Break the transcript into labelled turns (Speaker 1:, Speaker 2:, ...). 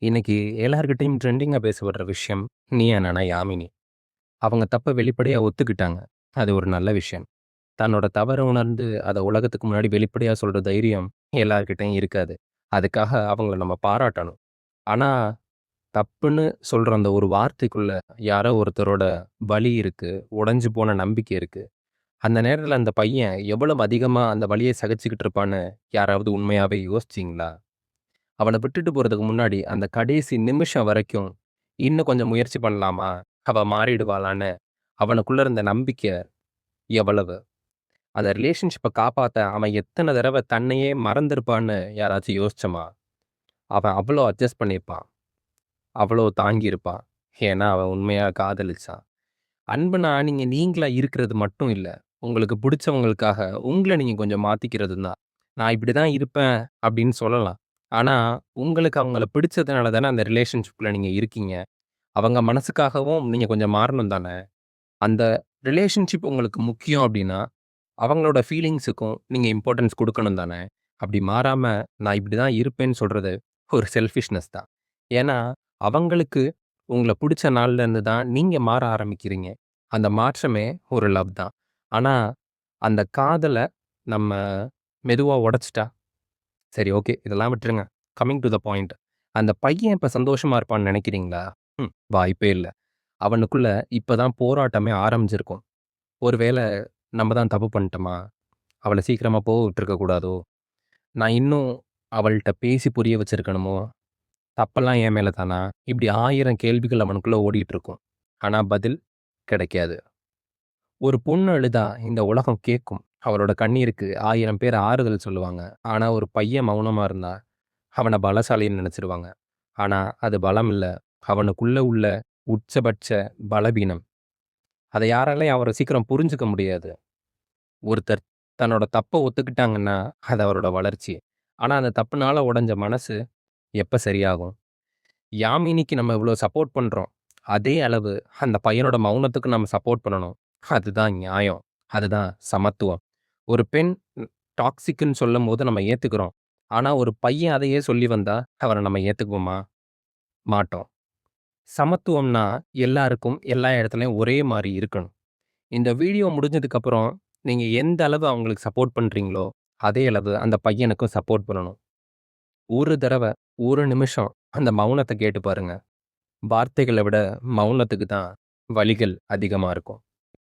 Speaker 1: இன்னைக்கு எல்லார்கிட்டயும் ட்ரெண்டிங்கா பேசப்படுற விஷயம், "நீயா நானா யாமினி." அவங்க தப்ப வெளிப்படையா ஒத்துக்கிட்டாங்க. அது ஒரு நல்ல விஷயம். தன்னோட தவற உணர்ந்து, அத உலகத்துக்கு முன்னாடி வெளிப்படையா சொல்ற தைரியம் எல்லார்கிட்டயும் இருக்காது. அதுக்காக அவங்கள நம்ம பாராட்டணும். ஆனா, தப்புன்னு சொல்ற அந்த ஒரு வார்த்தைக்குள்ள யாரோ ஒருத்தரோட வலி இருக்கு, உடைஞ்சு போன நம்பிக்கை இருக்கு. அந்த நேரத்துல அந்த பையன் எவ்வளவு அதிகமா அந்த வலிய சகிச்சுக்கிட்டு இருப்பான்னு யாராவது உண்மையாவே யோசிச்சீங்களா? அவன விட்டுட்டு போறதுக்கு முன்னாடி, அந்த கடைசி நிமிஷம் வரைக்கும், இன்னும் கொஞ்சம் முயற்சி பண்ணலாமா? அவ மாறிடுவாளான்னு, அவனுக்குள்ள இருந்த நம்பிக்கை எவ்வளவு? அந்த ரிலேஷன்ஷிப்ப காப்பாத்த அவன் எத்தன தடவ தன்னையே மறந்திருப்பான்னு யாராச்சும் யோசிச்சோமா? அவன் அவ்ளோ அட்ஜஸ்ட் பண்ணியிருப்பான். அவ்ளோ தாங்கியிருப்பான். ஏன்னா, அவன் உண்மையா காதலிச்சான். அன்புனா நீங்க நீங்களா இருக்கிறது மட்டும் இல்ல. உங்களுக்கு புடிச்சவங்களுக்காக உங்கள நீங்க கொஞ்சம் மாத்திக்கிறதும் தான். நான் இப்படிதான் இருப்பேன் அப்படின்னு சொல்லலாம். ஆனா, உங்களுக்கு அவங்கள பிடிச்சதுனால தானே அந்த ரிலேஷன்ஷிப்ல நீங்க இருக்கீங்க. அவங்க மனசுக்காகவும் நீங்க கொஞ்சம் மாறணும் தானே! அந்த ரிலேஷன்ஷிப் உங்களுக்கு முக்கியம் அப்படின்னா, அவங்களோட ஃபீலிங்ஸுக்கும் நீங்க இம்பார்ட்டன்ஸ் குடுக்கணும் தானே! அப்படி மாறாம நான் இப்படிதான் இருப்பேன்னு சொல்றது ஒரு செல்ஃபிஷ்னஸ் தான். ஏன்னா, அவங்களுக்கு உங்கள புடிச்ச நாள்லேருந்து தான் நீங்க மாற ஆரம்பிக்கிறீங்க. அந்த மாற்றமே ஒரு லவ் தான். ஆனா, அந்த காதல நம்ம மெதுவா உடைச்சுட்டா, சரி ஓகே. இதெல்லாம் விட்டுருங்க. Coming to the point. அந்த பையன் இப்ப சந்தோஷமா இருப்பான்னு நெனைக்கிறீங்களா? வாய்ப்பே இல்ல. அவனுக்குள்ள இப்ப தான் போராட்டமே ஆரம்பிச்சிருக்கும். ஒருவேள நம்ம தான் தப்பு பண்ணிட்டோமா? அவள சீக்கிரமா போக விட்டுருக்க கூடாதோ? நான் இன்னும் அவள்ட்ட பேசி புரிய வச்சிருக்கணுமோ? தப்பெல்லாம் என் மேல தானா? இப்படி 1000 கேள்விகள் அவனுக்குள்ள ஓடிட்டு இருக்கும். ஆனா பதில் கிடைக்காது. ஒரு பொண்ணு அழுதா இந்த உலகம் கேட்கும். அவளோட கண்ணீருக்கு 1000 பேர் ஆறுதல் சொல்லுவாங்க. ஆனா ஒரு பையன் மௌனமா இருந்தா, அவன பலசாலின்னு நெனச்சுருவாங்க. ஆனா அது பலம் இல்ல. அவனுக்குள்ள உள்ள உச்சபட்ச பலவீனம். அத யாராலயும் அவர சீக்கிரம் புரிஞ்சுக்க முடியாது. ஒருத்தர் தன்னோட தப்ப ஒத்துக்கிட்டாங்கன்னா, அது அவரோட வளர்ச்சி. ஆனா அந்த தப்புனால உடைஞ்ச மனசு எப்ப சரியாகும்? யாமினிக்கு நம்ம இவ்ளோ சப்போர்ட் பண்றோம். அதே அளவு அந்த பையனோட மௌனத்துக்கு நம்ம சப்போர்ட் பண்ணணும். அதுதான் நியாயம். அதுதான் சமத்துவம். ஒரு பெண் டாக்ஸிக்ன்னு சொல்லும்போது நம்ம ஏத்துக்கிறோம். ஆனா ஒரு பையன் அதையே சொல்லி வந்தா, அவர நம்ம ஏத்துக்குவோமா? மாட்டோம். சமத்துவம்னா எல்லாருக்கும் எல்லா இடத்துலயும் ஒரே மாரி இருக்கணும். இந்த வீடியோ முடிஞ்சதுக்கப்புறம், நீங்க எந்த அளவு அவங்களுக்கு சப்போர்ட் பண்றீங்களோ, அதே அளவு அந்த பையனுக்கும் சப்போர்ட் பண்ணணும். ஒரு தடவ, ஒரு நிமிஷம் அந்த மௌனத்த கேட்டு பாருங்க. வார்த்தைகள விட மௌனத்துக்கு தான் வலிகள் அதிகமா இருக்கும்.